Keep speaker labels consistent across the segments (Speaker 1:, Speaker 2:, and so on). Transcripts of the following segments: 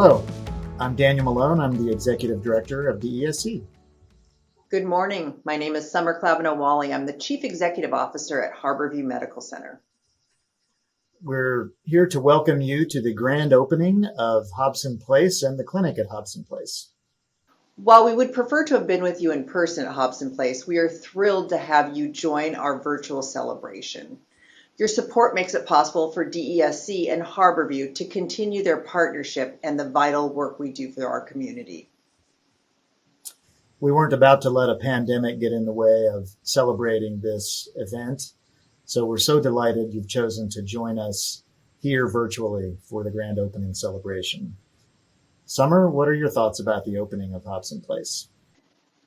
Speaker 1: Hello, I'm Daniel Malone. I'm the Executive Director of DESC.
Speaker 2: Good morning. My name is Summer Clavino-Wally. I'm the Chief Executive Officer at Harborview Medical Center.
Speaker 1: We're here to welcome you to the grand opening of Hobson Place and the clinic at Hobson Place.
Speaker 2: While we would prefer to have been with you in person at Hobson Place, we are thrilled to have you join our virtual celebration. Your support makes it possible for DESC and Harborview to continue their partnership and the vital work we do for our community.
Speaker 1: We weren't about to let a pandemic get in the way of celebrating this event, so we're so delighted you've chosen to join us here virtually for the grand opening celebration. Summer, what are your thoughts about the opening of Hobson Place?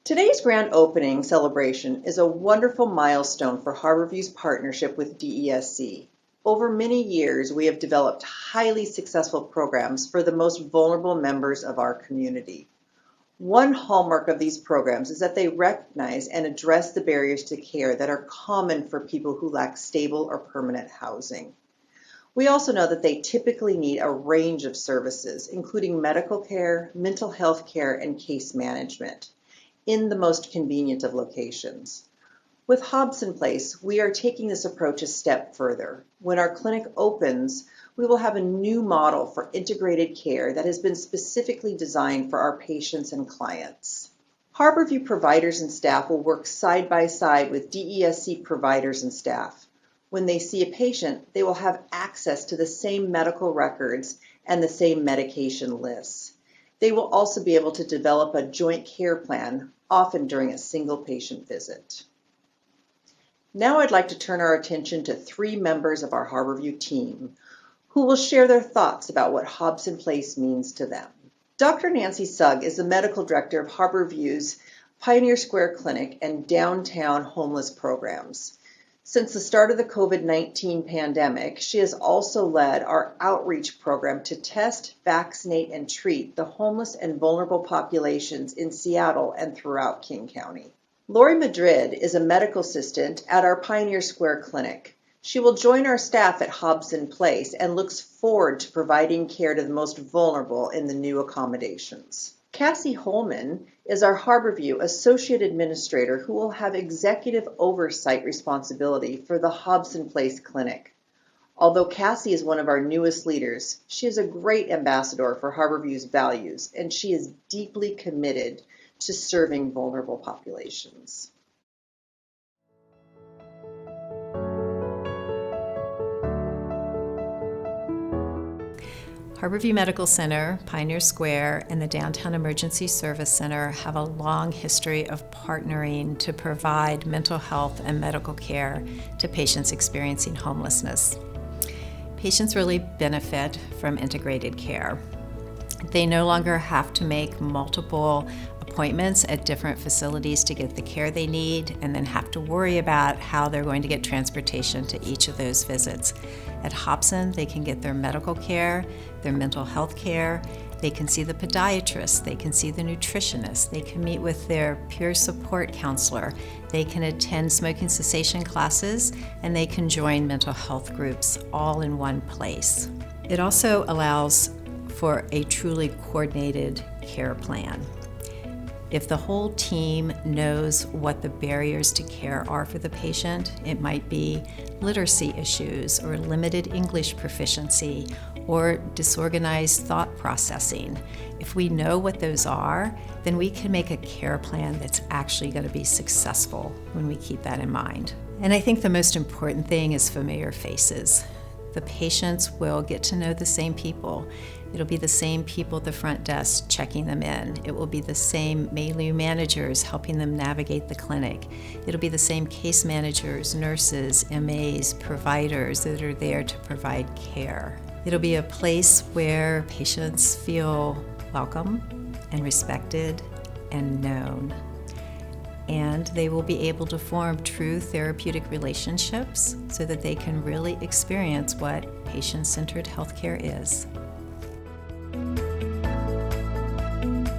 Speaker 2: Today's grand opening celebration is a wonderful milestone for Harborview's partnership with DESC. Over many years, we have developed highly successful programs for the most vulnerable members of our community. One hallmark of these programs is that they recognize and address the barriers to care that are common for people who lack stable or permanent housing. We also know that they typically need a range of services, including medical care, mental health care, and case management, in the most convenient of locations. With Hobson Place, we are taking this approach a step further. When our clinic opens, we will have a new model for integrated care that has been specifically designed for our patients and clients. Harborview providers and staff will work side by side with DESC providers and staff. When they see a patient, they will have access to the same medical records and the same medication lists. They will also be able to develop a joint care plan, often during a single patient visit. Now I'd like to turn our attention to three members of our Harborview team who will share their thoughts about what Hobson Place means to them. Dr. Nancy Sugg is the medical director of Harborview's Pioneer Square Clinic and Downtown Homeless Programs. Since the start of the COVID-19 pandemic, she has also led our outreach program to test, vaccinate, and treat the homeless and vulnerable populations in Seattle and throughout King County. Lori Madrid is a medical assistant at our Pioneer Square Clinic. She will join our staff at Hobson Place and looks forward to providing care to the most vulnerable in the new accommodations. Cassie Holman is our Harborview Associate Administrator who will have executive oversight responsibility for the Hobson Place Clinic. Although Cassie is one of our newest leaders, she is a great ambassador for Harborview's values, and she is deeply committed to serving vulnerable populations.
Speaker 3: Harborview Medical Center, Pioneer Square, and the Downtown Emergency Service Center have a long history of partnering to provide mental health and medical care to patients experiencing homelessness. Patients really benefit from integrated care. They no longer have to make multiple appointments at different facilities to get the care they need and then have to worry about how they're going to get transportation to each of those visits. At Hobson, they can get their medical care, their mental health care, they can see the podiatrist, they can see the nutritionist, they can meet with their peer support counselor, they can attend smoking cessation classes, and they can join mental health groups all in one place. It also allows for a truly coordinated care plan. If the whole team knows what the barriers to care are for the patient, it might be literacy issues or limited English proficiency or disorganized thought processing. If we know what those are, then we can make a care plan that's actually going to be successful when we keep that in mind. And I think the most important thing is familiar faces. The patients will get to know the same people. It'll be the same people at the front desk checking them in. It will be the same milieu managers helping them navigate the clinic. It'll be the same case managers, nurses, MAs, providers that are there to provide care. It'll be a place where patients feel welcome and respected and known. And they will be able to form true therapeutic relationships so that they can really experience what patient-centered healthcare is.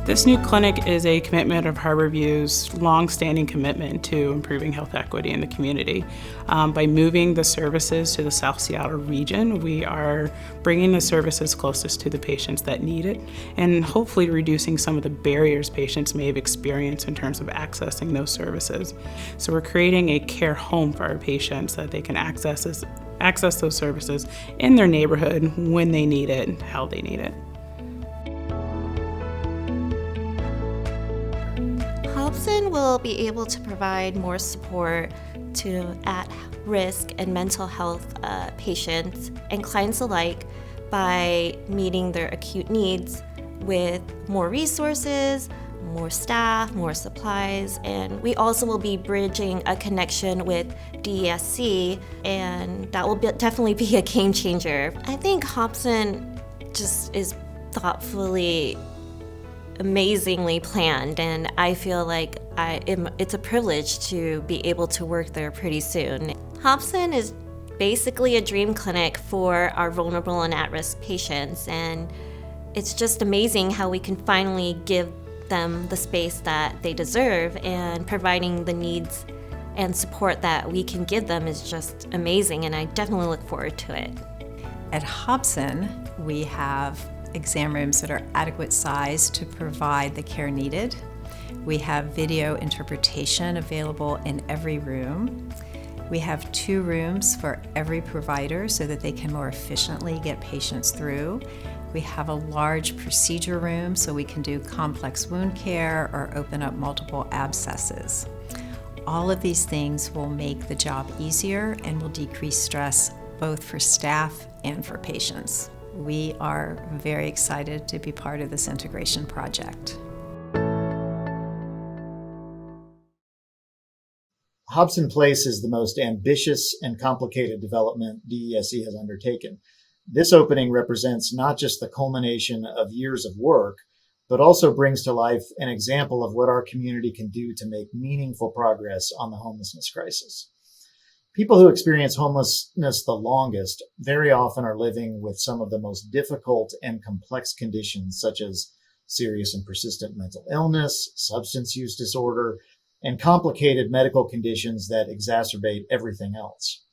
Speaker 4: This new clinic is a commitment of Harborview's long-standing commitment to improving health equity in the community. By moving the services to the South Seattle region, we are bringing the services closest to the patients that need it and hopefully reducing some of the barriers patients may have experienced in terms of accessing those services. So we're creating a care home for our patients so that they can access those services in their neighborhood when they need it, how they need it.
Speaker 5: Hobson will be able to provide more support to at-risk and mental health patients and clients alike by meeting their acute needs with more resources, more staff, more supplies, and we also will be bridging a connection with DESC, and that will definitely be a game changer. I think Hobson just is thoughtfully amazingly planned, and I feel like it's a privilege to be able to work there pretty soon. Hobson is basically a dream clinic for our vulnerable and at-risk patients, and it's just amazing how we can finally give them the space that they deserve, and providing the needs and support that we can give them is just amazing, and I definitely look forward to it.
Speaker 3: At Hobson, we have exam rooms that are adequate size to provide the care needed. We have video interpretation available in every room. We have 2 rooms for every provider so that they can more efficiently get patients through. We have a large procedure room so we can do complex wound care or open up multiple abscesses. All of these things will make the job easier and will decrease stress both for staff and for patients. We are very excited to be part of this integration project.
Speaker 1: Hobson Place is the most ambitious and complicated development DESC has undertaken. This opening represents not just the culmination of years of work, but also brings to life an example of what our community can do to make meaningful progress on the homelessness crisis. People who experience homelessness the longest very often are living with some of the most difficult and complex conditions, such as serious and persistent mental illness, substance use disorder, and complicated medical conditions that exacerbate everything else.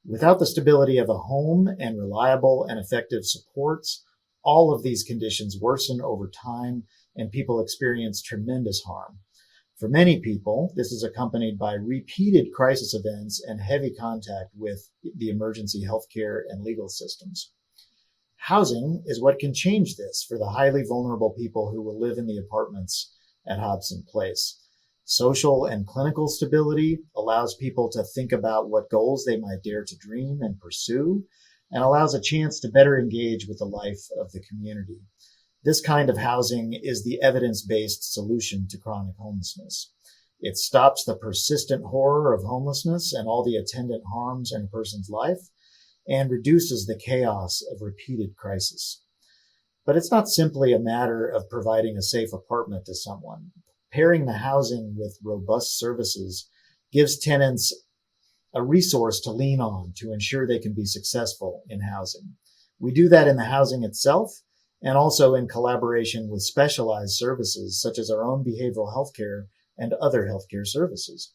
Speaker 1: Without the stability of a home and reliable and effective supports, all of these conditions worsen over time and people experience tremendous harm. For many people, this is accompanied by repeated crisis events and heavy contact with the emergency healthcare and legal systems. Housing is what can change this for the highly vulnerable people who will live in the apartments at Hobson Place. Social and clinical stability allows people to think about what goals they might dare to dream and pursue, and allows a chance to better engage with the life of the community. This kind of housing is the evidence-based solution to chronic homelessness. It stops the persistent horror of homelessness and all the attendant harms in a person's life, and reduces the chaos of repeated crisis. But it's not simply a matter of providing a safe apartment to someone. Pairing the housing with robust services gives tenants a resource to lean on to ensure they can be successful in housing. We do that in the housing itself, and also in collaboration with specialized services such as our own behavioral health care and other healthcare services.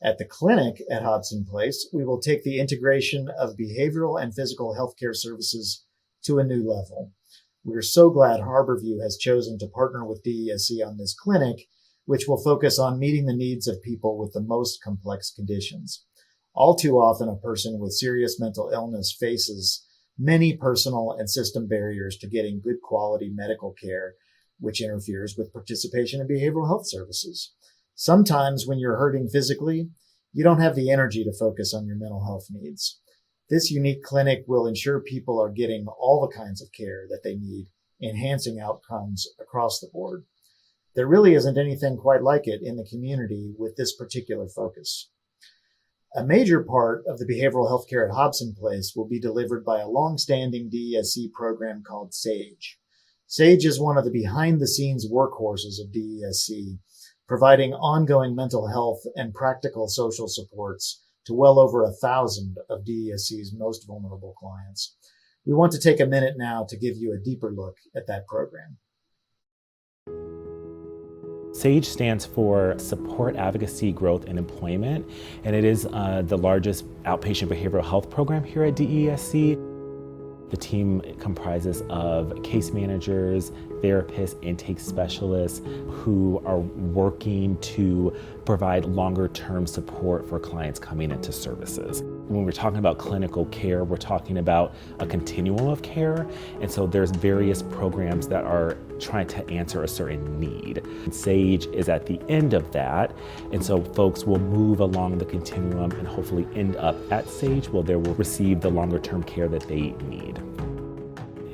Speaker 1: At the clinic at Hobson Place, we will take the integration of behavioral and physical healthcare services to a new level. We are so glad Harborview has chosen to partner with DESC on this clinic, which will focus on meeting the needs of people with the most complex conditions. All too often, a person with serious mental illness faces many personal and system barriers to getting good quality medical care, which interferes with participation in behavioral health services. Sometimes when you're hurting physically, you don't have the energy to focus on your mental health needs. This unique clinic will ensure people are getting all the kinds of care that they need, enhancing outcomes across the board. There really isn't anything quite like it in the community with this particular focus. A major part of the behavioral health care at Hobson Place will be delivered by a long-standing DESC program called SAGE. SAGE is one of the behind-the-scenes workhorses of DESC, providing ongoing mental health and practical social supports to well over 1,000 of DESC's most vulnerable clients. We want to take a minute now to give you a deeper look at that program.
Speaker 6: SAGE stands for Support, Advocacy, Growth, and Employment, and it is the largest outpatient behavioral health program here at DESC. The team comprises of case managers, therapists, intake specialists who are working to provide longer-term support for clients coming into services. When we're talking about clinical care, we're talking about a continuum of care, and so there's various programs that are trying to answer a certain need. SAGE is at the end of that, and so folks will move along the continuum and hopefully end up at SAGE where they will receive the longer-term care that they need.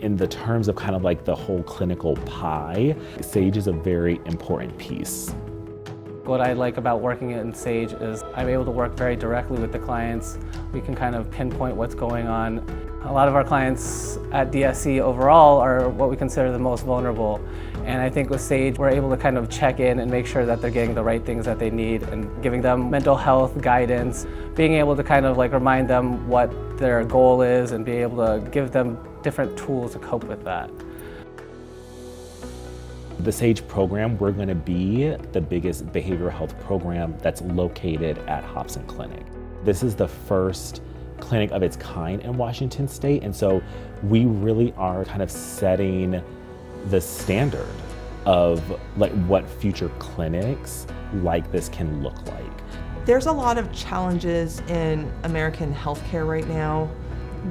Speaker 6: In the terms of kind of like the whole clinical pie, SAGE is a very important piece.
Speaker 7: What I like about working in SAGE is I'm able to work very directly with the clients. We can kind of pinpoint what's going on. A lot of our clients at DSC overall are what we consider the most vulnerable. And I think with SAGE, we're able to kind of check in and make sure that they're getting the right things that they need and giving them mental health guidance, being able to kind of like remind them what their goal is and be able to give them different tools to cope with that.
Speaker 6: The SAGE program, we're going to be the biggest behavioral health program that's located at Hobson Clinic. This is the first clinic of its kind in Washington State, and so we really are kind of setting the standard of like what future clinics like this can look like.
Speaker 8: There's a lot of challenges in American healthcare right now.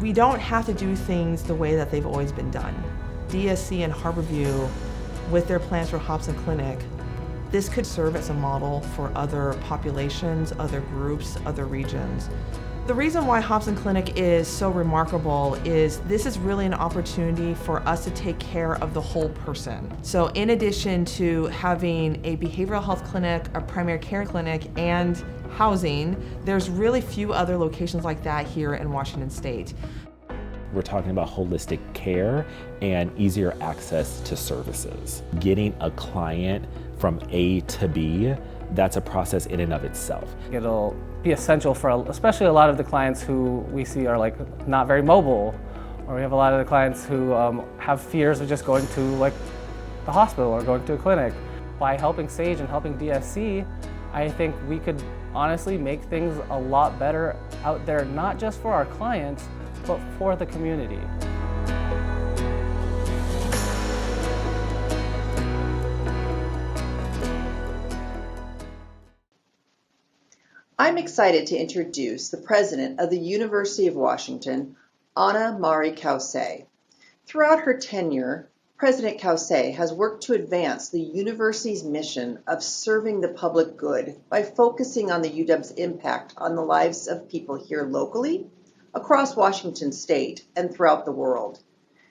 Speaker 8: We don't have to do things the way that they've always been done. DSC and Harborview, with their plans for Hobson Clinic, this could serve as a model for other populations, other groups, other regions. The reason why Hobson Clinic is so remarkable is this is really an opportunity for us to take care of the whole person. So in addition to having a behavioral health clinic, a primary care clinic, and housing, there's really few other locations like that here in Washington State.
Speaker 6: We're talking about holistic care and easier access to services. Getting a client from A to B, that's a process in and of itself.
Speaker 7: It'll be essential for especially a lot of the clients who we see are like not very mobile, or we have a lot of the clients who have fears of just going to like the hospital or going to a clinic. By helping SAGE and helping DSC, I think we could honestly make things a lot better out there, not just for our clients, but for the community.
Speaker 2: I'm excited to introduce the president of the University of Washington, Anna Mari Causse. Throughout her tenure, President Causse has worked to advance the university's mission of serving the public good by focusing on the UW's impact on the lives of people here locally, across Washington State, and throughout the world.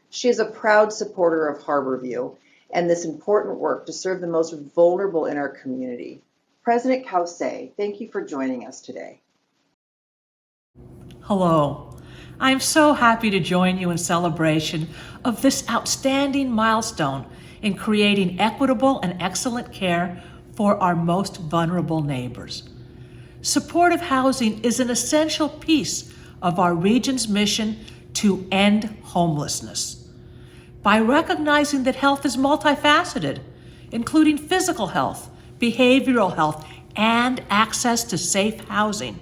Speaker 2: She is a proud supporter of Harborview and this important work to serve the most vulnerable in our community. President Causse, thank you for joining us today.
Speaker 9: Hello. I'm so happy to join you in celebration of this outstanding milestone in creating equitable and excellent care for our most vulnerable neighbors. Supportive housing is an essential piece of our region's mission to end homelessness. By recognizing that health is multifaceted, including physical health, behavioral health, and access to safe housing,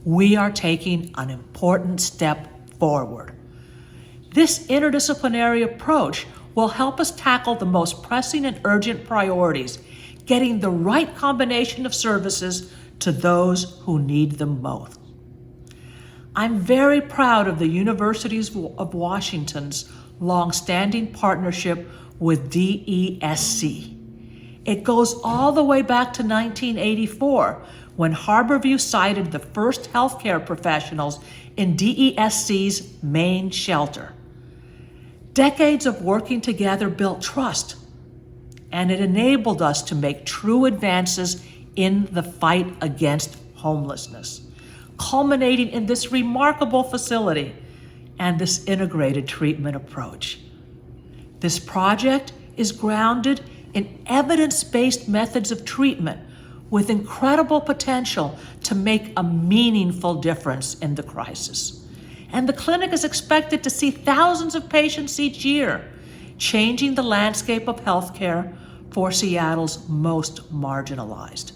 Speaker 9: we are taking an important step forward. This interdisciplinary approach will help us tackle the most pressing and urgent priorities, getting the right combination of services to those who need them most. I'm very proud of the University of Washington's long-standing partnership with DESC. It goes all the way back to 1984, when Harborview cited the first healthcare professionals in DESC's main shelter. Decades of working together built trust, and it enabled us to make true advances in the fight against homelessness, culminating in this remarkable facility and this integrated treatment approach. This project is grounded in evidence-based methods of treatment with incredible potential to make a meaningful difference in the crisis. And the clinic is expected to see thousands of patients each year, changing the landscape of healthcare for Seattle's most marginalized.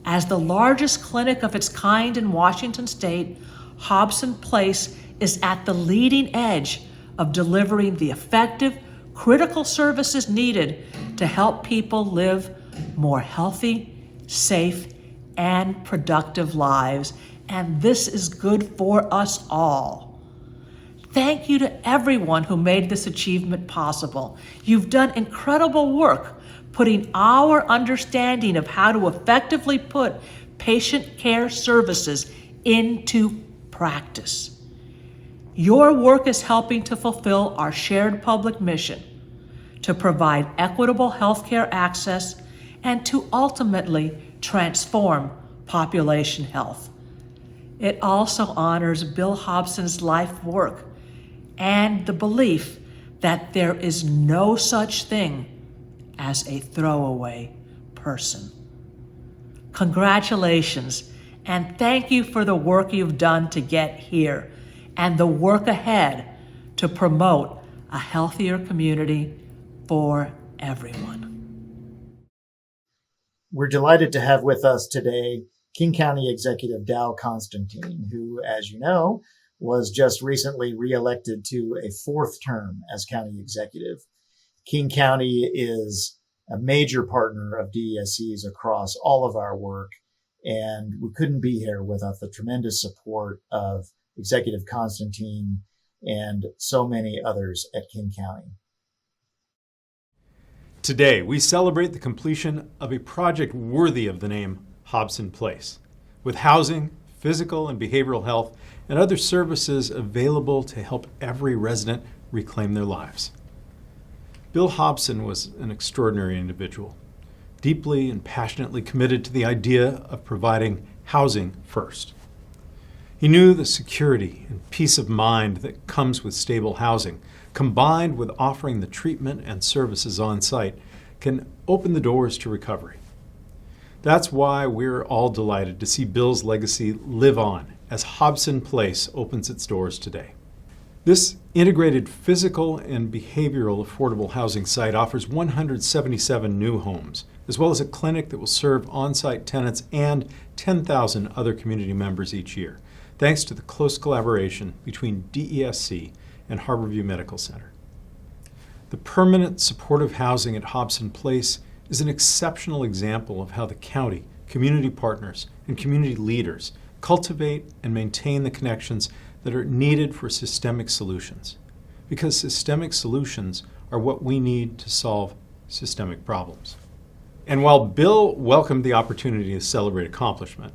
Speaker 9: As the largest clinic of its kind in Washington state, Hobson Place is at the leading edge of delivering the effective, critical services needed to help people live more healthy, safe, and productive lives. And this is good for us all. Thank you to everyone who made this achievement possible. You've done incredible work putting our understanding of how to effectively put patient care services into practice. Your work is helping to fulfill our shared public mission to provide equitable healthcare access and to ultimately transform population health. It also honors Bill Hobson's life work and the belief that there is no such thing as a throwaway person. Congratulations, and thank you for the work you've done to get here and the work ahead to promote a healthier community for everyone.
Speaker 1: We're delighted to have with us today King County Executive Dow Constantine, who, as you know, was just recently reelected to a fourth term as county executive. King County is a major partner of DESC's across all of our work, and we couldn't be here without the tremendous support of Executive Constantine and so many others at King County.
Speaker 10: Today, we celebrate the completion of a project worthy of the name Hobson Place, with housing, physical and behavioral health, and other services available to help every resident reclaim their lives. Bill Hobson was an extraordinary individual, deeply and passionately committed to the idea of providing housing first. He knew the security and peace of mind that comes with stable housing, combined with offering the treatment and services on site, can open the doors to recovery. That's why we're all delighted to see Bill's legacy live on as Hobson Place opens its doors today. This integrated physical and behavioral affordable housing site offers 177 new homes, as well as a clinic that will serve on-site tenants and 10,000 other community members each year, thanks to the close collaboration between DESC and Harborview Medical Center. The permanent supportive housing at Hobson Place is an exceptional example of how the county, community partners, and community leaders cultivate and maintain the connections that are needed for systemic solutions, because systemic solutions are what we need to solve systemic problems. And while Bill welcomed the opportunity to celebrate accomplishment,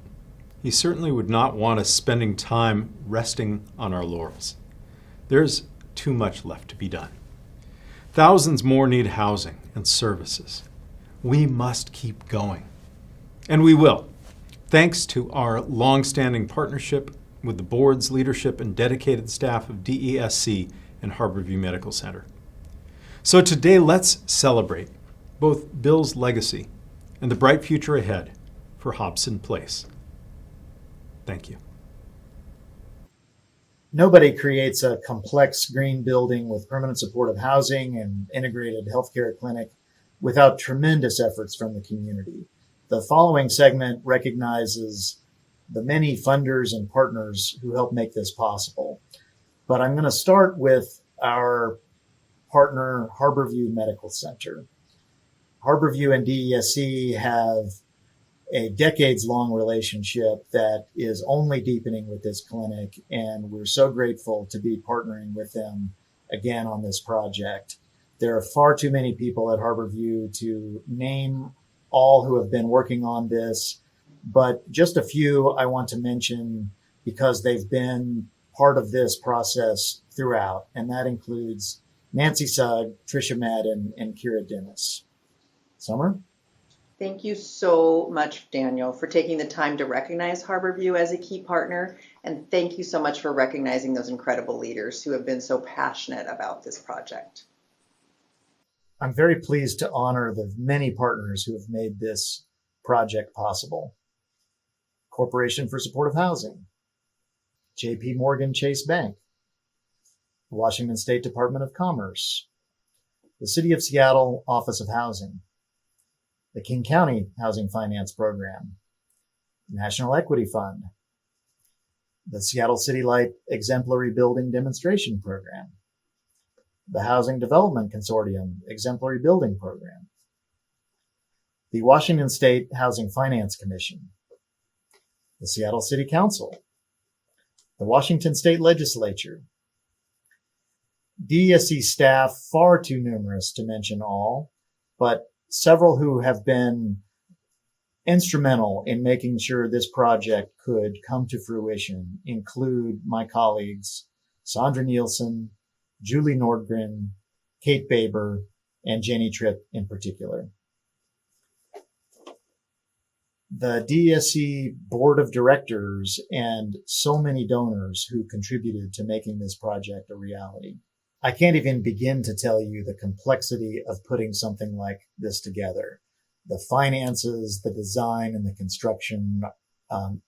Speaker 10: he certainly would not want us spending time resting on our laurels. There's too much left to be done. Thousands more need housing and services. We must keep going. And we will, thanks to our long-standing partnership with the board's leadership and dedicated staff of DESC and Harborview Medical Center. So today, let's celebrate both Bill's legacy and the bright future ahead for Hobson Place. Thank you.
Speaker 1: Nobody creates a complex green building with permanent supportive housing and integrated healthcare clinic without tremendous efforts from the community. The following segment recognizes the many funders and partners who help make this possible. But I'm going to start with our partner, Harborview Medical Center. Harborview and DESC have a decades-long relationship that is only deepening with this clinic, and we're so grateful to be partnering with them again on this project. There are far too many people at Harborview to name all who have been working on this, but just a few I want to mention because they've been part of this process throughout, and that includes Nancy Sugg, Tricia Madden, and Kira Dennis. Summer?
Speaker 2: Thank you so much, Daniel, for taking the time to recognize Harborview as a key partner. And thank you so much for recognizing those incredible leaders who have been so passionate about this project.
Speaker 1: I'm very pleased to honor the many partners who have made this project possible. Corporation for Supportive Housing, J.P. Morgan Chase Bank, the Washington State Department of Commerce, the City of Seattle Office of Housing, the King County Housing Finance Program, National Equity Fund, the Seattle City Light Exemplary Building Demonstration Program, the Housing Development Consortium Exemplary Building Program, the Washington State Housing Finance Commission, the Seattle City Council, the Washington State Legislature, DESC staff, far too numerous to mention all, but several who have been instrumental in making sure this project could come to fruition include my colleagues, Sandra Nielsen, Julie Nordgren, Kate Baber, and Jenny Tripp in particular. The DESC board of directors and so many donors who contributed to making this project a reality. I can't even begin to tell you the complexity of putting something like this together. The finances, the design, and the construction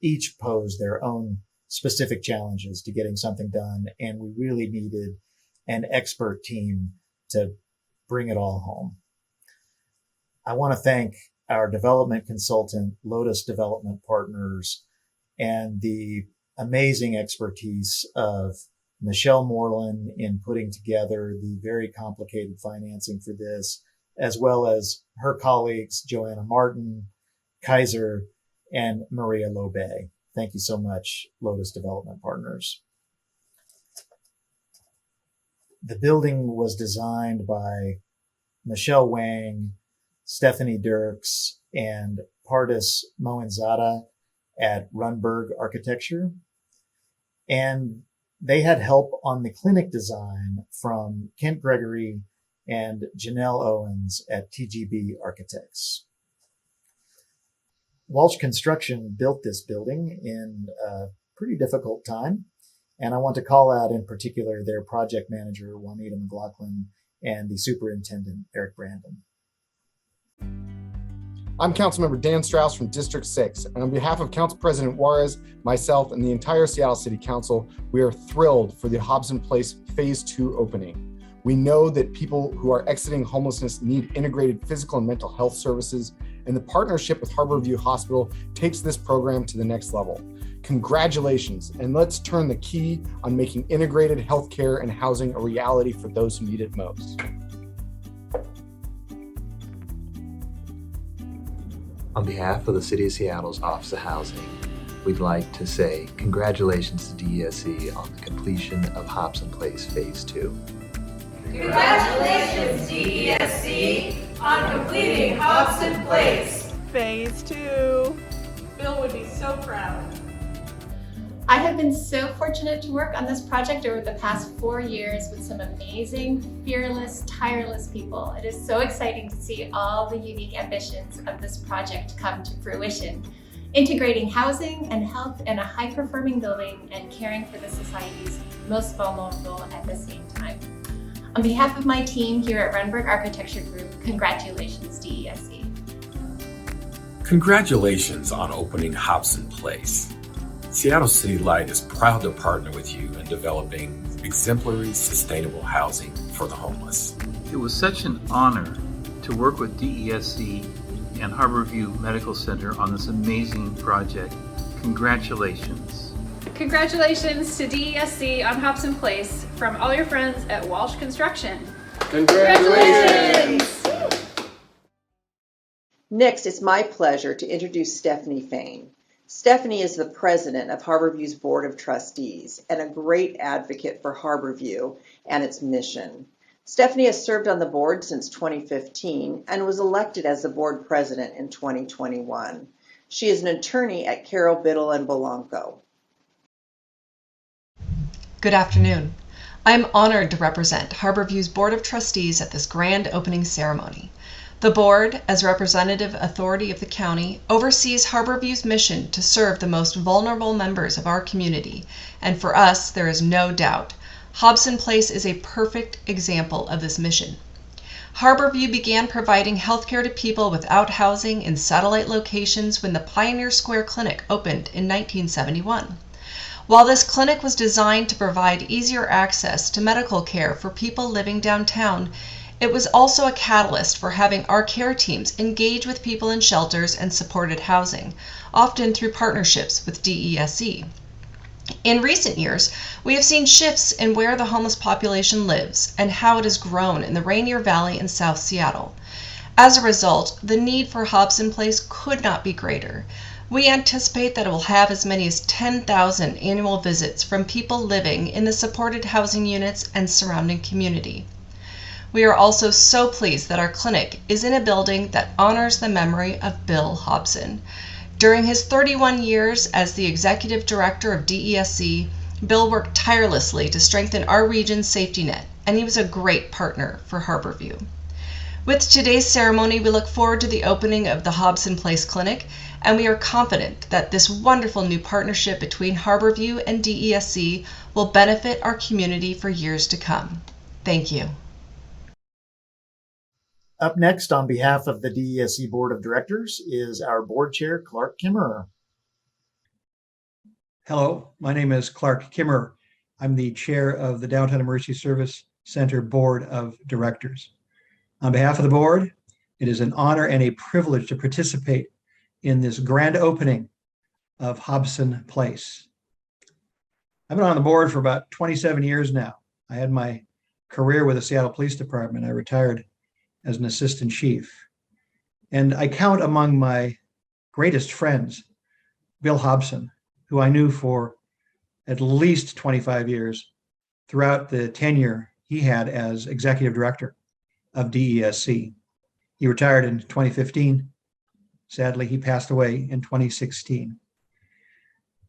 Speaker 1: each pose their own specific challenges to getting something done, and we really needed an expert team to bring it all home. I want to thank our development consultant, Lotus Development Partners, and the amazing expertise of Michelle Moreland in putting together the very complicated financing for this, as well as her colleagues, Joanna Martin, Kaiser, and Maria Lobe. Thank you so much, Lotus Development Partners. The building was designed by Michelle Wang, Stephanie Dirks, and Pardis Moenzada at Runberg Architecture. And they had help on the clinic design from Kent Gregory and Janelle Owens at TGB Architects. Walsh Construction built this building in a pretty difficult time, and I want to call out in particular their project manager, Juanita McLaughlin, and the superintendent, Eric Brandon.
Speaker 11: I'm Councilmember Dan Strauss from District 6, and on behalf of Council President Juarez, myself, and the entire Seattle City Council, we are thrilled for the Hobson Place Phase 2 opening. We know that people who are exiting homelessness need integrated physical and mental health services, and the partnership with Harborview Hospital takes this program to the next level. Congratulations, and let's turn the key on making integrated healthcare and housing a reality for those who need it most.
Speaker 12: On behalf of the City of Seattle's Office of Housing, we'd like to say congratulations to DESC on the completion of Hobson Place Phase 2.
Speaker 13: Congratulations, DESC, on completing Hobson Place
Speaker 8: Phase 2.
Speaker 13: Bill would be so proud.
Speaker 14: I have been so fortunate to work on this project over the past 4 years with some amazing, fearless, tireless people. It is so exciting to see all the unique ambitions of this project come to fruition, integrating housing and health in a high-performing building and caring for the society's most vulnerable at the same time. On behalf of my team here at Runberg Architecture Group, congratulations, DESC.
Speaker 15: Congratulations on opening Hobson Place. Seattle City Light is proud to partner with you in developing exemplary sustainable housing for the homeless.
Speaker 16: It was such an honor to work with DESC and Harborview Medical Center on this amazing project. Congratulations.
Speaker 17: Congratulations to DESC on Hobson Place from all your friends at Walsh Construction.
Speaker 2: Congratulations! Next, it's my pleasure to introduce Stephanie Fain. Stephanie is the president of Harborview's Board of Trustees and a great advocate for Harborview and its mission. Stephanie has served on the board since 2015 and was elected as the board president in 2021. She is an attorney at Carroll, Biddle & Belanco.
Speaker 18: Good afternoon. I am honored to represent Harborview's Board of Trustees at this grand opening ceremony. The board, as representative authority of the county, oversees Harborview's mission to serve the most vulnerable members of our community, and for us, there is no doubt, Hobson Place is a perfect example of this mission. Harborview began providing healthcare to people without housing in satellite locations when the Pioneer Square Clinic opened in 1971. While this clinic was designed to provide easier access to medical care for people living downtown, It was also a catalyst for having our care teams engage with people in shelters and supported housing, often through partnerships with DESE. In recent years, we have seen shifts in where the homeless population lives and how it has grown in the Rainier Valley and South Seattle. As a result, the need for Hobson Place could not be greater. We anticipate that it will have as many as 10,000 annual visits from people living in the supported housing units and surrounding community. We are also so pleased that our clinic is in a building that honors the memory of Bill Hobson. During his 31 years as the executive director of DESE, Bill worked tirelessly to strengthen our region's safety net, and he was a great partner for Harborview. With today's ceremony, we look forward to the opening of the Hobson Place Clinic, and we are confident that this wonderful new partnership between Harborview and DESE will benefit our community for years to come. Thank you.
Speaker 1: Up next, on behalf of the DESE Board of Directors, is our board chair, Clark Kimmerer.
Speaker 19: Hello, my name is Clark Kimmerer. I'm the chair of the Downtown Emergency Service Center Board of Directors. On behalf of the board, it is an honor and a privilege to participate in this grand opening of Hobson Place. I've been on the board for about 27 years now. I had my career with the Seattle Police Department. I retired as an assistant chief. And I count among my greatest friends Bill Hobson, who I knew for at least 25 years throughout the tenure he had as executive director of DESE. He retired in 2015. Sadly, he passed away in 2016.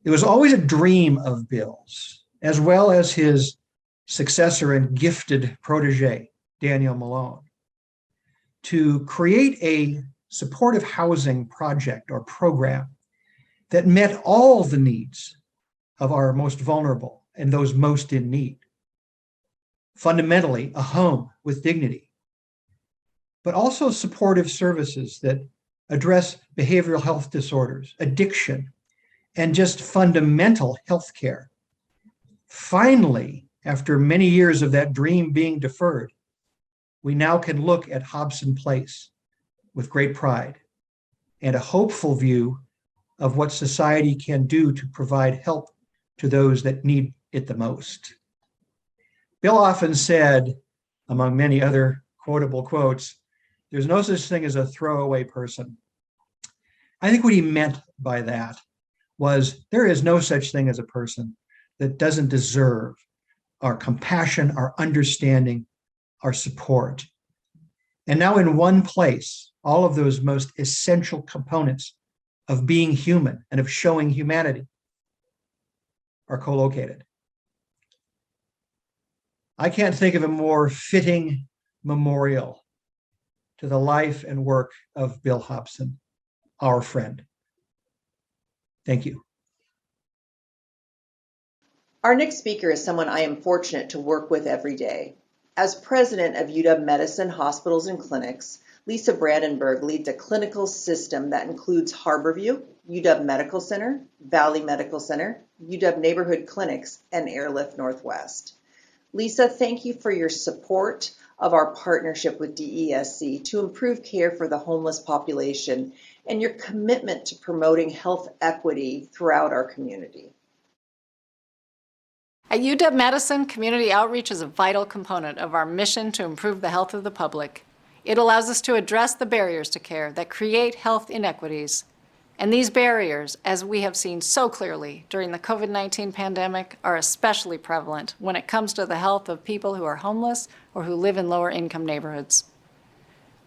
Speaker 19: It was always a dream of Bill's, as well as his successor and gifted protege, Daniel Malone, to create a supportive housing project or program that met all the needs of our most vulnerable and those most in need. Fundamentally, a home with dignity, but also supportive services that address behavioral health disorders, addiction, and just fundamental health care. Finally, after many years of that dream being deferred, we now can look at Hobson Place with great pride and a hopeful view of what society can do to provide help to those that need it the most. Bill often said, among many other quotable quotes, "There's no such thing as a throwaway person." I think what he meant by that was there is no such thing as a person that doesn't deserve our compassion, our understanding, our support. And now in one place, all of those most essential components of being human and of showing humanity are co-located. I can't think of a more fitting memorial to the life and work of Bill Hobson, our friend. Thank you.
Speaker 2: Our next speaker is someone I am fortunate to work with every day. As president of UW Medicine Hospitals and Clinics, Lisa Brandenburg leads a clinical system that includes Harborview, UW Medical Center, Valley Medical Center, UW Neighborhood Clinics, and Airlift Northwest. Lisa, thank you for your support of our partnership with DESE to improve care for the homeless population and your commitment to promoting health equity throughout our community.
Speaker 20: At UW Medicine, community outreach is a vital component of our mission to improve the health of the public. It allows us to address the barriers to care that create health inequities. And these barriers, as we have seen so clearly during the COVID-19 pandemic, are especially prevalent when it comes to the health of people who are homeless or who live in lower income neighborhoods.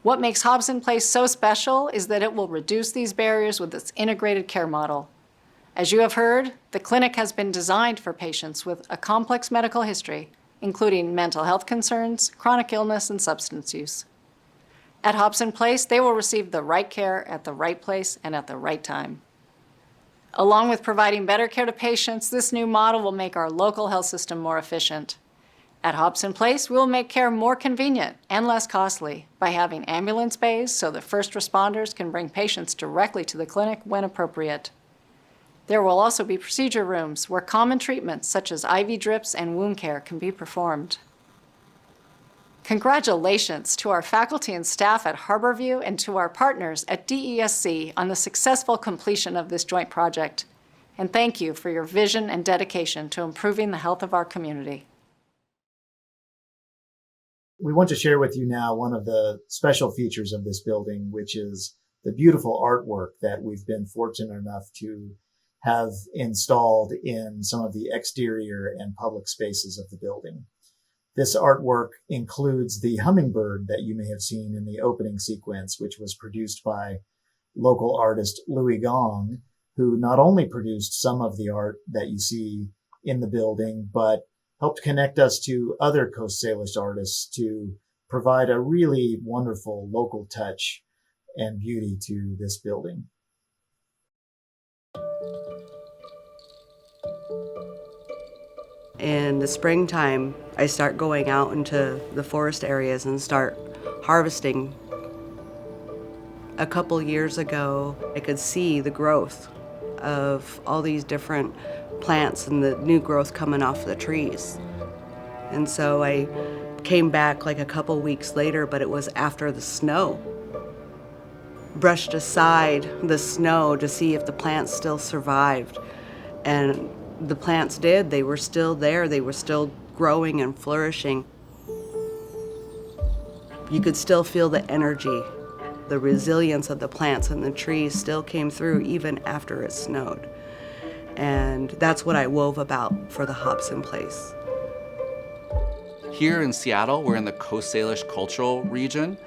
Speaker 20: What makes Hobson Place so special is that it will reduce these barriers with its integrated care model. As you have heard, the clinic has been designed for patients with a complex medical history, including mental health concerns, chronic illness, and substance use. At Hobson Place, they will receive the right care at the right place and at the right time. Along with providing better care to patients, this new model will make our local health system more efficient. At Hobson Place, we will make care more convenient and less costly by having ambulance bays so that first responders can bring patients directly to the clinic when appropriate. There will also be procedure rooms where common treatments such as IV drips and wound care can be performed. Congratulations to our faculty and staff at Harborview and to our partners at DESC on the successful completion of this joint project. And thank you for your vision and dedication to improving the health of our community.
Speaker 1: We want to share with you now one of the special features of this building, which is the beautiful artwork that we've been fortunate enough to have installed in some of the exterior and public spaces of the building. This artwork includes the hummingbird that you may have seen in the opening sequence, which was produced by local artist Louis Gong, who not only produced some of the art that you see in the building, but helped connect us to other Coast Salish artists to provide a really wonderful local touch and beauty to this building.
Speaker 21: In the springtime, I start going out into the forest areas and start harvesting. A couple years ago, I could see the growth of all these different plants and the new growth coming off the trees. And so I came back like a couple weeks later, but it was after the snow. Brushed aside the snow to see if the plants still survived. And the plants did. They were still there. They were still growing and flourishing. You could still feel the energy. The resilience of the plants and the trees still came through even after it snowed. And that's what I wove about for the Hobson Place.
Speaker 22: Here in Seattle, we're in the Coast Salish cultural region.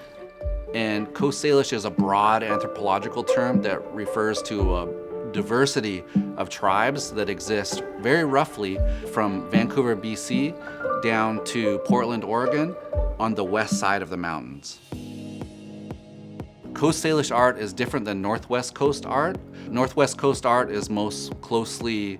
Speaker 22: And Coast Salish is a broad anthropological term that refers to a diversity of tribes that exist very roughly from Vancouver, BC, down to Portland, Oregon, on the west side of the mountains. Coast Salish art is different than Northwest Coast art. Northwest Coast art is most closely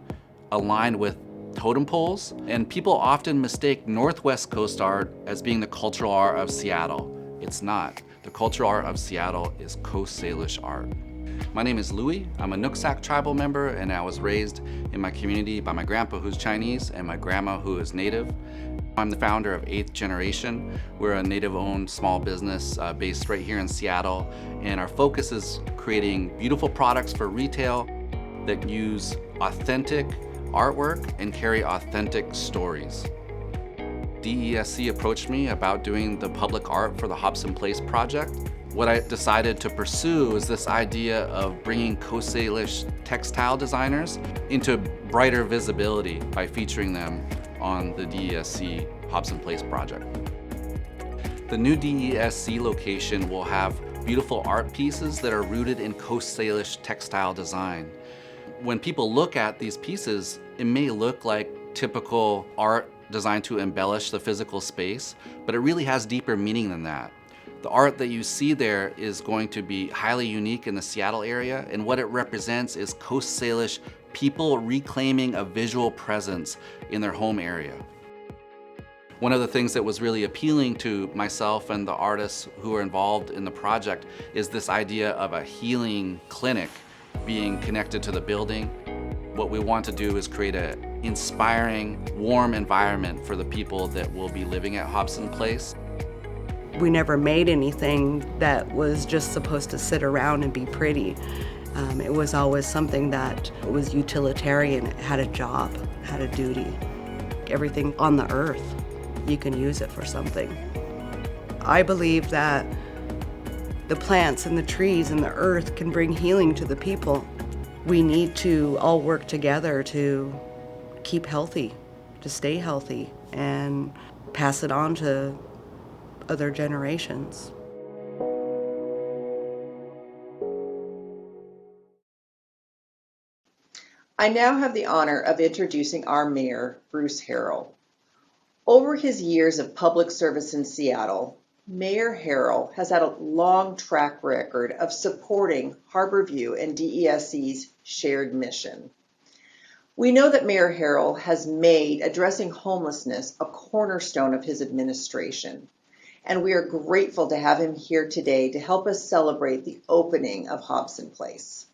Speaker 22: aligned with totem poles, and people often mistake Northwest Coast art as being the cultural art of Seattle. It's not. The cultural art of Seattle is Coast Salish art. My name is Louis. I'm a Nooksack tribal member, and I was raised in my community by my grandpa who's Chinese and my grandma who is Native. I'm the founder of 8th Generation. We're a Native-owned small business based right here in Seattle, and our focus is creating beautiful products for retail that use authentic artwork and carry authentic stories. DESC approached me about doing the public art for the Hobson Place project. What I decided to pursue is this idea of bringing Coast Salish textile designers into brighter visibility by featuring them on the DESC Hobson Place project. The new DESC location will have beautiful art pieces that are rooted in Coast Salish textile design. When people look at these pieces, it may look like typical art designed to embellish the physical space, but it really has deeper meaning than that. The art that you see there is going to be highly unique in the Seattle area, and what it represents is Coast Salish people reclaiming a visual presence in their home area. One of the things that was really appealing to myself and the artists who are involved in the project is this idea of a healing clinic being connected to the building. What we want to do is create an inspiring, warm environment for the people that will be living at Hobson Place.
Speaker 21: We never made anything that was just supposed to sit around and be pretty. It was always something that was utilitarian, it had a job, had a duty. Everything on the earth, you can use it for something. I believe that the plants and the trees and the earth can bring healing to the people. We need to all work together to keep healthy, to stay healthy, and pass it on to other generations.
Speaker 2: I now have the honor of introducing our mayor, Bruce Harrell. Over his years of public service in Seattle, Mayor Harrell has had a long track record of supporting Harborview and DESC's shared mission. We know that Mayor Harrell has made addressing homelessness a cornerstone of his administration, and we are grateful to have him here today to help us celebrate the opening of Hobson Place.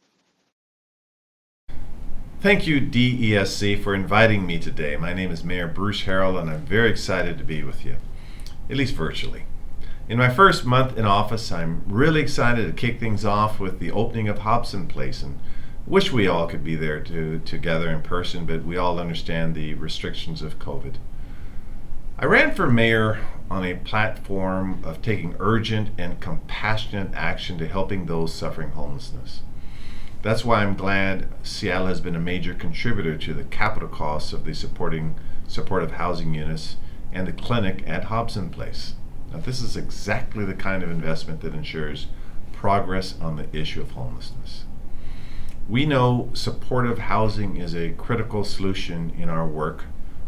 Speaker 23: Thank you, DESC, for inviting me today. My name is Mayor Bruce Harrell, and I'm very excited to be with you.
Speaker 4: at least virtually. In my first month in office, I'm really excited to kick things off with the opening of Hobson Place, and wish we all could be there together in person, but we all understand the restrictions of COVID. I ran for mayor on a platform of taking urgent and compassionate action to helping those suffering homelessness. That's why I'm glad Seattle has been a major contributor to the capital costs of the supportive housing units and the clinic at Hobson Place. Now, this is exactly the kind of investment that ensures progress on the issue of homelessness. We know supportive housing is a critical solution in our work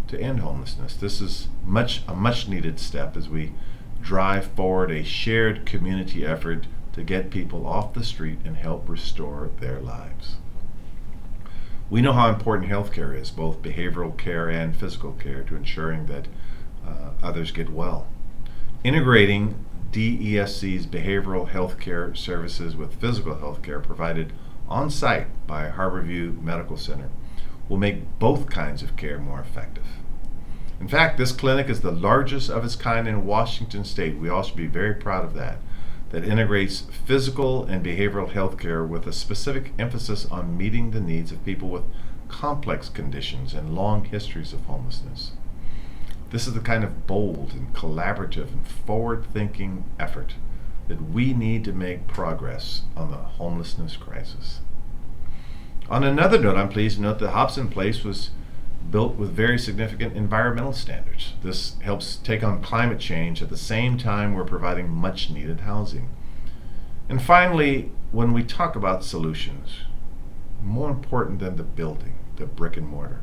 Speaker 4: to end homelessness. This is a much needed step as we drive forward a shared community effort to get people off the street and help restore their lives. We know how important healthcare is, both behavioral care and physical care, to ensuring that others get well. Integrating DESC's behavioral health care services with physical health care provided on site by Harborview Medical Center will make both kinds of care more effective. In fact, this clinic is the largest of its kind in Washington State. We all should be very proud of that integrates physical and behavioral health care with a specific emphasis on meeting the needs of people with complex conditions and long histories of homelessness. This is the kind of bold and collaborative and forward-thinking effort that we need to make progress on the homelessness crisis. On another note, I'm pleased to note that Hobson Place was built with very significant environmental standards. This helps take on climate change at the same time we're providing much needed housing. And finally, when we talk about solutions, more important than the building, the brick and mortar,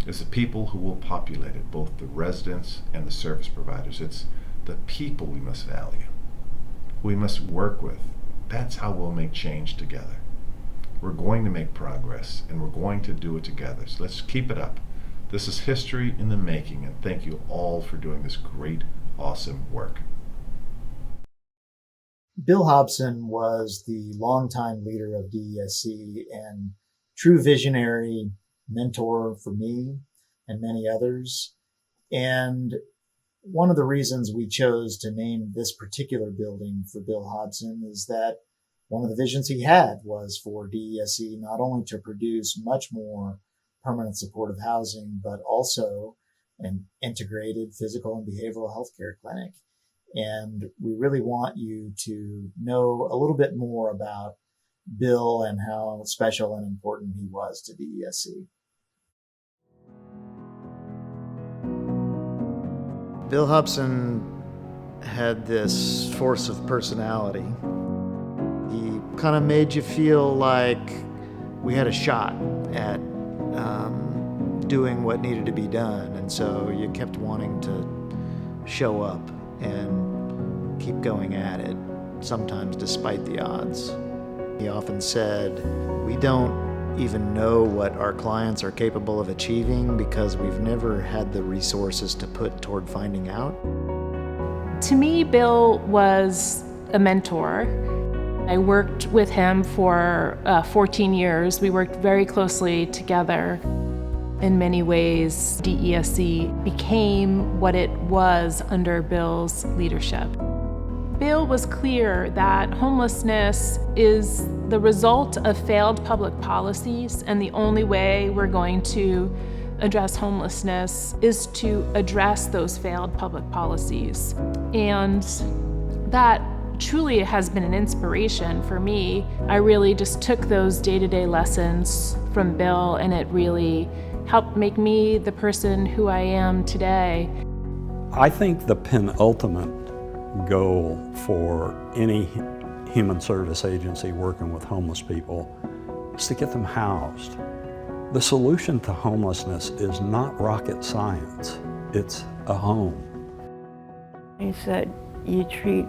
Speaker 4: is the people who will populate it, both the residents and the service providers. It's the people we must value, we must work with. That's how we'll make change together. We're going to make progress, and we're going to do it together. So let's keep it up. This is history in the making, and thank you all for doing this great, awesome work.
Speaker 1: Bill Hobson was the longtime leader of DESC and true visionary mentor for me and many others. And one of the reasons we chose to name this particular building for Bill Hobson is that one of the visions he had was for DESC not only to produce much more permanent supportive housing, but also an integrated physical and behavioral health care clinic. And we really want you to know a little bit more about Bill and how special and important he was to DESC. Bill Hobson had this force of personality. He kind of made you feel like we had a shot at doing what needed to be done. And so you kept wanting to show up and keep going at it, sometimes despite the odds. He often said, we don't even know what our clients are capable of achieving because we've never had the resources to put toward finding out.
Speaker 5: To me, Bill was a mentor. I worked with him for 14 years. We worked very closely together. In many ways, DESC became what it was under Bill's leadership. Bill was clear that homelessness is the result of failed public policies, and the only way we're going to address homelessness is to address those failed public policies. And that truly has been an inspiration for me. I really just took those day-to-day lessons from Bill, and it really helped make me the person who I am today.
Speaker 23: I think the penultimate goal for any human service agency working with homeless people is to get them housed. The solution to homelessness is not rocket science, it's a home.
Speaker 24: He said, you treat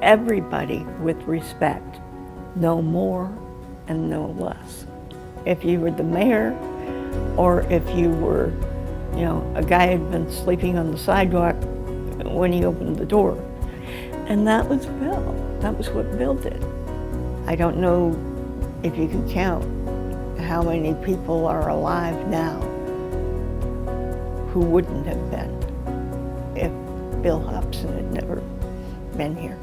Speaker 24: everybody with respect, no more and no less. If you were the mayor, or if you were, a guy who'd been sleeping on the sidewalk when he opened the door. And that was Bill. That was what Bill did. I don't know if you can count how many people are alive now who wouldn't have been if Bill Hobson had never been here.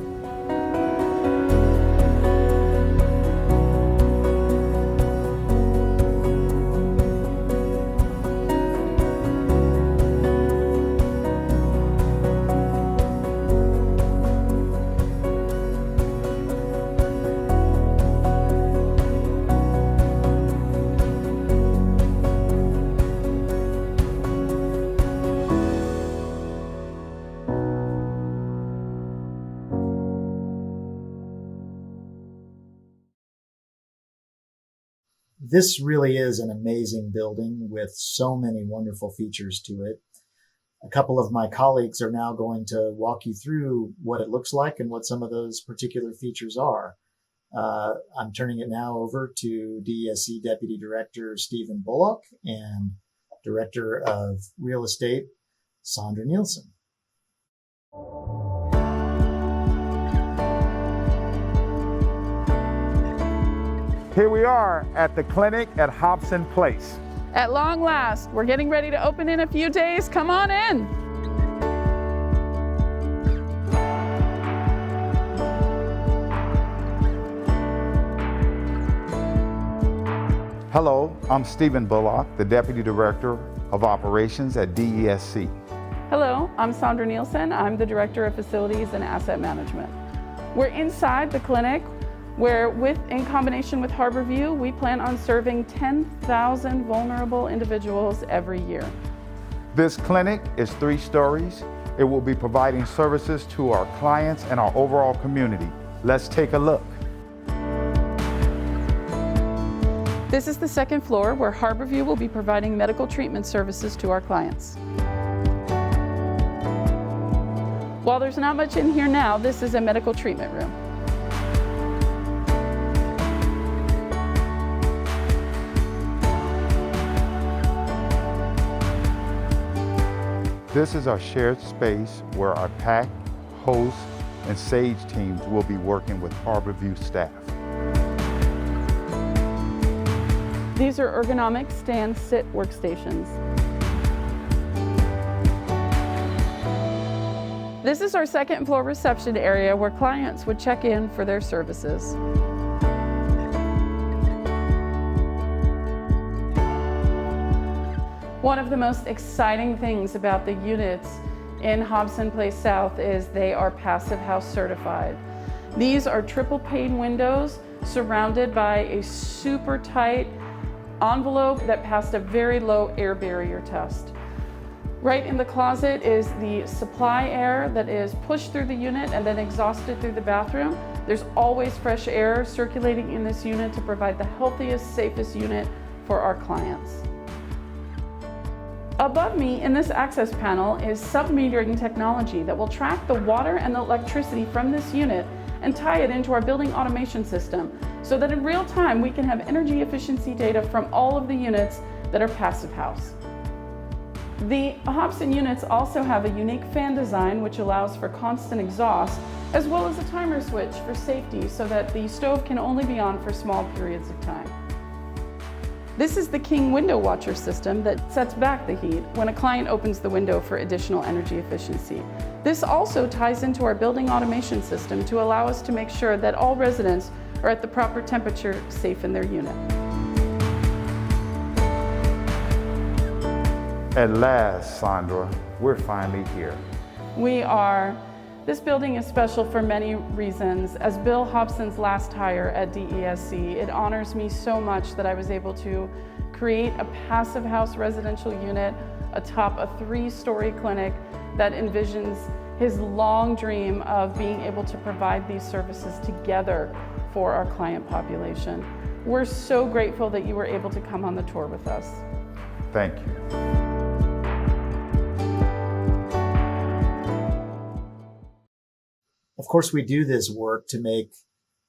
Speaker 1: This really is an amazing building with so many wonderful features to it. A couple of my colleagues are now going to walk you through what it looks like and what some of those particular features are. I'm turning it now over to DESC Deputy Director Stephen Bullock and Director of Real Estate Sandra Nielsen.
Speaker 3: Here we are at the clinic at Hobson Place.
Speaker 13: At long last, we're getting ready to open in a few days. Come on in.
Speaker 3: Hello, I'm Stephen Bullock, the Deputy Director of Operations at DESC.
Speaker 13: Hello, I'm Sandra Nielsen. I'm the Director of Facilities and Asset Management. We're inside the clinic where, in combination with Harborview, we plan on serving 10,000 vulnerable individuals every year.
Speaker 3: This clinic is 3 stories. It will be providing services to our clients and our overall community. Let's take a look.
Speaker 13: This is the 2nd floor where Harborview will be providing medical treatment services to our clients. While there's not much in here now, this is a medical treatment room.
Speaker 3: This is our shared space where our PAC, host, and SAGE teams will be working with Harborview staff.
Speaker 13: These are ergonomic stand-sit workstations. This is our 2nd floor reception area where clients would check in for their services. One of the most exciting things about the units in Hobson Place South is they are Passive House certified. These are triple pane windows surrounded by a super tight envelope that passed a very low air barrier test. Right in the closet is the supply air that is pushed through the unit and then exhausted through the bathroom. There's always fresh air circulating in this unit to provide the healthiest, safest unit for our clients. Above me in this access panel is sub-metering technology that will track the water and the electricity from this unit and tie it into our building automation system so that in real time we can have energy efficiency data from all of the units that are Passive House. The Hobson units also have a unique fan design which allows for constant exhaust, as well as a timer switch for safety so that the stove can only be on for small periods of time. This is the King window watcher system that sets back the heat when a client opens the window for additional energy efficiency. This also ties into our building automation system to allow us to make sure that all residents are at the proper temperature safe in their unit.
Speaker 3: At last, Sandra, we're finally here.
Speaker 13: We are. This building is special for many reasons. As Bill Hobson's last hire at DESC, it honors me so much that I was able to create a Passive House residential unit atop a 3-story clinic that envisions his long dream of being able to provide these services together for our client population. We're so grateful that you were able to come on the tour with us.
Speaker 3: Thank you.
Speaker 1: Of course, we do this work to make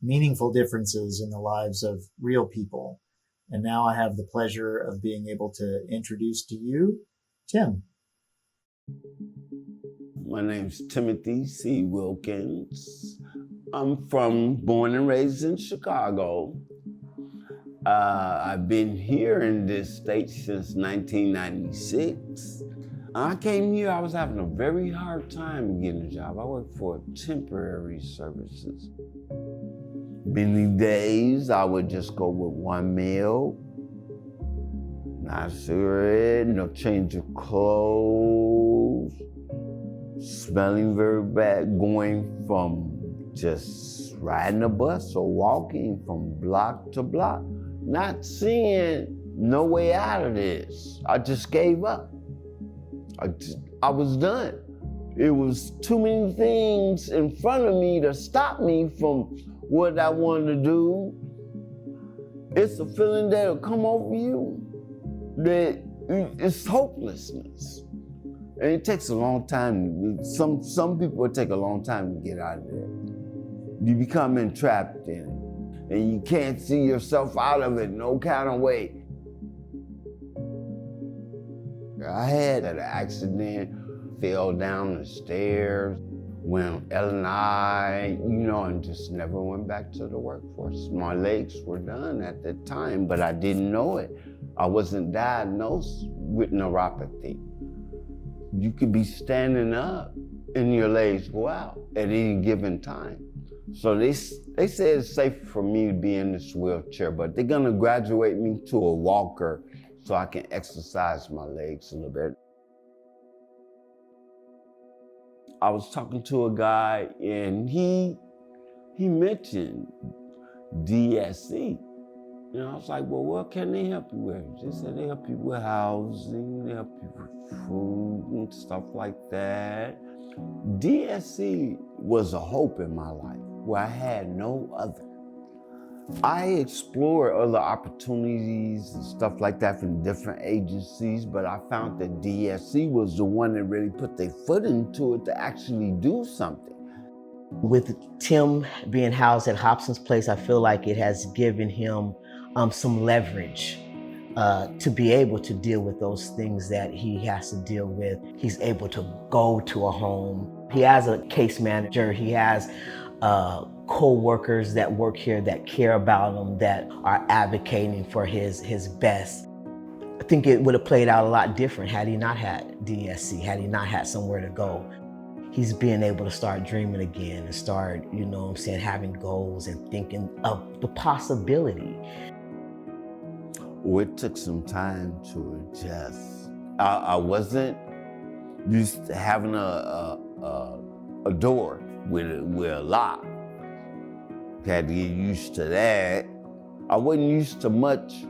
Speaker 1: meaningful differences in the lives of real people. And now I have the pleasure of being able to introduce to you Tim.
Speaker 6: My name's Timothy C. Wilkins. I'm born and raised in Chicago. I've been here in this state since 1996. I came here, I was having a very hard time getting a job. I worked for temporary services. Many days I would just go with one meal, not cigarette, no change of clothes, smelling very bad, going from just riding a bus or walking from block to block, not seeing no way out of this. I just gave up. I was done. It was too many things in front of me to stop me from what I wanted to do. It's a feeling that'll come over you that it's hopelessness. And it takes a long time. Some people take a long time to get out of there. You become entrapped in it, and you can't see yourself out of it no kind of way. I had an accident, fell down the stairs, went L&I, and just never went back to the workforce. My legs were done at the time, but I didn't know it. I wasn't diagnosed with neuropathy. You could be standing up and your legs go out at any given time. So they said it's safe for me to be in this wheelchair, but they're gonna graduate me to a walker so I can exercise my legs a little bit. I was talking to a guy and he mentioned DSC. And I was like, well, what can they help you with? They said they help you with housing, they help you with food and stuff like that. DSC was a hope in my life where I had no other. I explored other opportunities and stuff like that from different agencies, but I found that DSC was the one that really put their foot into it to actually do something.
Speaker 7: With Tim being housed at Hobson's Place, I feel like it has given him some leverage to be able to deal with those things that he has to deal with. He's able to go to a home. He has a case manager. He has co-workers that work here that care about him, that are advocating for his best. I think it would have played out a lot different had he not had DSC, had he not had somewhere to go. He's being able to start dreaming again and start, having goals and thinking of the possibility.
Speaker 6: Well, it took some time to adjust. I wasn't used to having a door with a lock. Had to get used to that. I wasn't used to much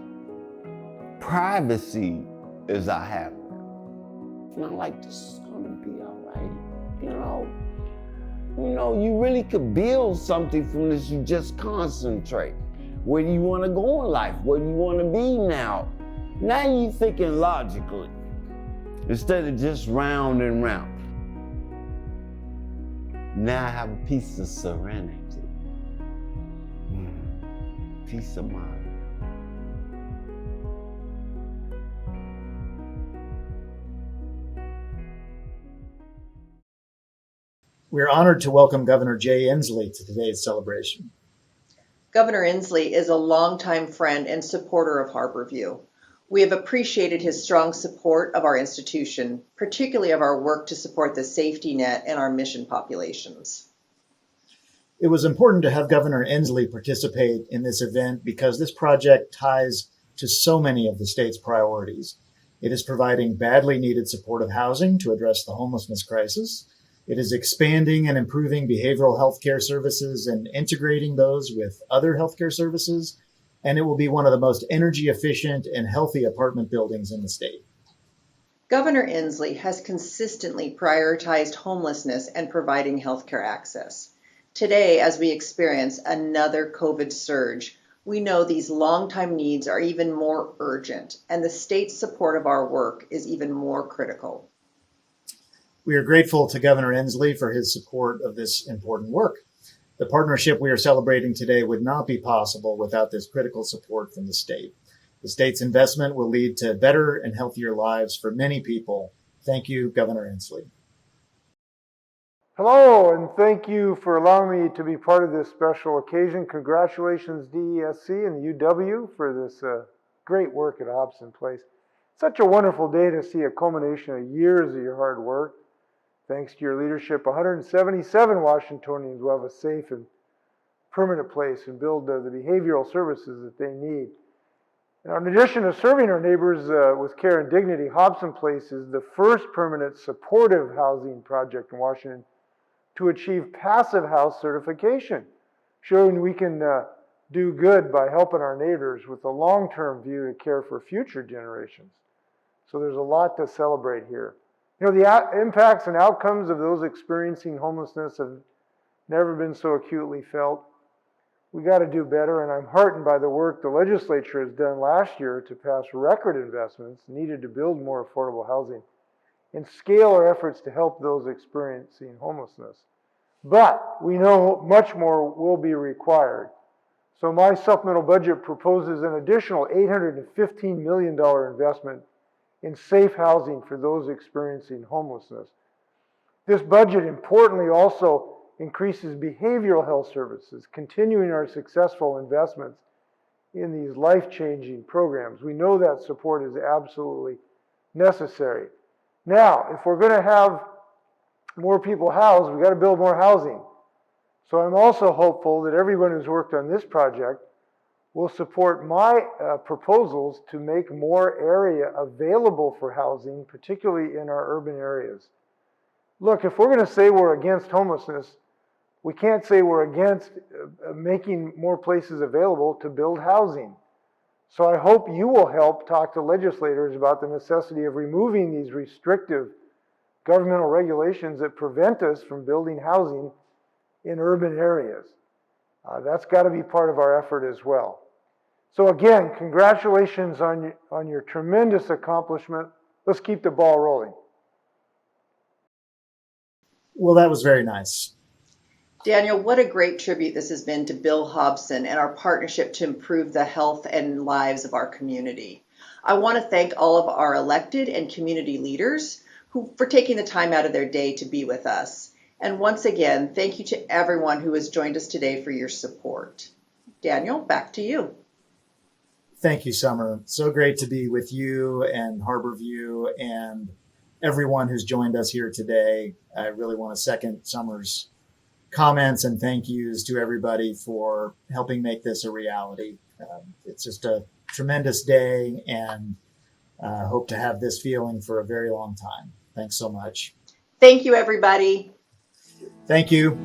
Speaker 6: privacy as I have now. And I'm like, this is gonna be all right. You really could build something from this. You just concentrate. Where do you want to go in life? Where do you want to be now? Now you're thinking logically instead of just round and round. Now I have a piece of serenity, peace of mind.
Speaker 1: We're honored to welcome Governor Jay Inslee to today's celebration.
Speaker 2: Governor Inslee is a longtime friend and supporter of Harborview. We have appreciated his strong support of our institution, particularly of our work to support the safety net and our mission populations.
Speaker 1: It was important to have Governor Inslee participate in this event because this project ties to so many of the state's priorities. It is providing badly needed supportive housing to address the homelessness crisis. It is expanding and improving behavioral health care services and integrating those with other healthcare services. And it will be one of the most energy efficient and healthy apartment buildings in the state.
Speaker 2: Governor Inslee has consistently prioritized homelessness and providing healthcare access. Today, as we experience another COVID surge, we know these longtime needs are even more urgent, and the state's support of our work is even more critical.
Speaker 1: We are grateful to Governor Inslee for his support of this important work. The partnership we are celebrating today would not be possible without this critical support from the state. The state's investment will lead to better and healthier lives for many people. Thank you, Governor Inslee.
Speaker 9: Hello, and thank you for allowing me to be part of this special occasion. Congratulations, DESC and the UW, for this great work at Hobson Place. Such a wonderful day to see a culmination of years of your hard work. Thanks to your leadership, 177 Washingtonians will have a safe and permanent place and build the behavioral services that they need. And in addition to serving our neighbors with care and dignity, Hobson Place is the first permanent supportive housing project in Washington to achieve passive house certification, showing we can do good by helping our neighbors with a long-term view to care for future generations. So there's a lot to celebrate here. You know, the impacts and outcomes of those experiencing homelessness have never been so acutely felt. We got to do better, and I'm heartened by the work the legislature has done last year to pass record investments needed to build more affordable housing and scale our efforts to help those experiencing homelessness. But we know much more will be required. So my supplemental budget proposes an additional $815 million investment in safe housing for those experiencing homelessness. This budget, importantly, also increases behavioral health services, continuing our successful investments in these life-changing programs. We know that support is absolutely necessary. Now, if we're going to have more people housed, we've got to build more housing. So I'm also hopeful that everyone who's worked on this project will support my proposals to make more area available for housing, particularly in our urban areas. Look, if we're going to say we're against homelessness, we can't say we're against making more places available to build housing. So I hope you will help talk to legislators about the necessity of removing these restrictive governmental regulations that prevent us from building housing in urban areas. That's got to be part of our effort as well. So again, congratulations on your tremendous accomplishment. Let's keep the ball rolling.
Speaker 1: Well, that was very nice.
Speaker 2: Daniel, what a great tribute this has been to Bill Hobson and our partnership to improve the health and lives of our community. I want to thank all of our elected and community leaders for taking the time out of their day to be with us. And once again, thank you to everyone who has joined us today for your support. Daniel, back to you.
Speaker 1: Thank you, Summer. So great to be with you and Harborview and everyone who's joined us here today. I really want to second Summer's comments and thank yous to everybody for helping make this a reality. It's just a tremendous day, and hope to have this feeling for a very long time. Thanks so much.
Speaker 2: Thank you, everybody.
Speaker 1: Thank you.